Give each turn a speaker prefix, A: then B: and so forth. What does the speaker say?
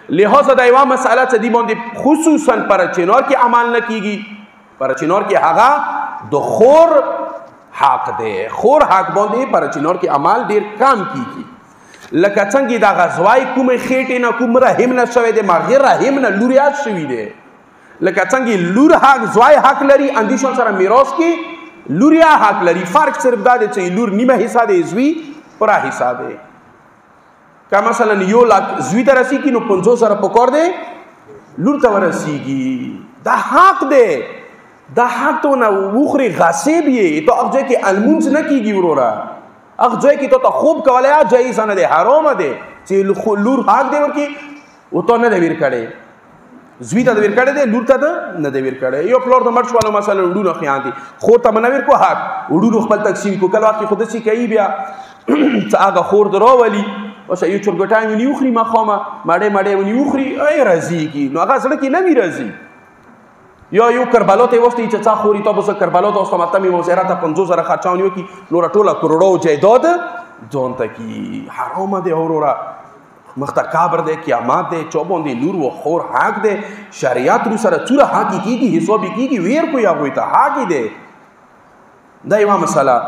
A: لہذا دا یوه مسئله چې دی باندې خصوصا پر چینار کې عمل نه کیږي پر چینار کې هغه د خور حق دی خور حق باندې پر چینار کې عمل ډیر کم کیږي لکه څنګه دا غزوای کومه خېټه نه کوم رحم نه شوی دی مغیر رحم نه لوریات شوی دی لکه څنګه لور حق زوای حق لري اندیشون سره میراث کې لوریا حق لري فرق صرف دا دی چې لور نیمه حصہ دی زوی پورا حصہ دی که مثلا 1 لک زوی ته رسیږي نو 50,000 پکور دی لور ته ورسیږي دا حق دی دا حق تو نه وخوري غصب یې تو هغه کې المونز نه کیږي ورورا هغه ځای کې ته خوب کولای جایز نه دی حرام دی چې لور حق دی ورکی او ته نه دی ور کړي زوی ته ور کړي دی لور ته نه دی ور کړي یو پلور د مرچ والو مثلا وډونو خیان دي خو ته منور کو حق وډونو خپل تقسیم کو کله وخت خود سي کوي بیا هغه خور دروولي اوسه یو چرګټای ونی وخري ما خامه ماړې ونی وخري ای راضي کی نو هغه سره کې نه وی راضي یو کربلا ته وستي چې څا خوري ته بس کربلا ته اوسه ماته می وزارت 50,000 خرچاونیو کی نور ټوله کروڑو جیداد ځون ته کی حرام دی اورورا مخته کابر دی قیامت دی چوبون دی لور و خور حق دی شریعت رو سره چوره حقی کیږي حساب کیږي ویر کو یا وای ته حق دی دا یو مسله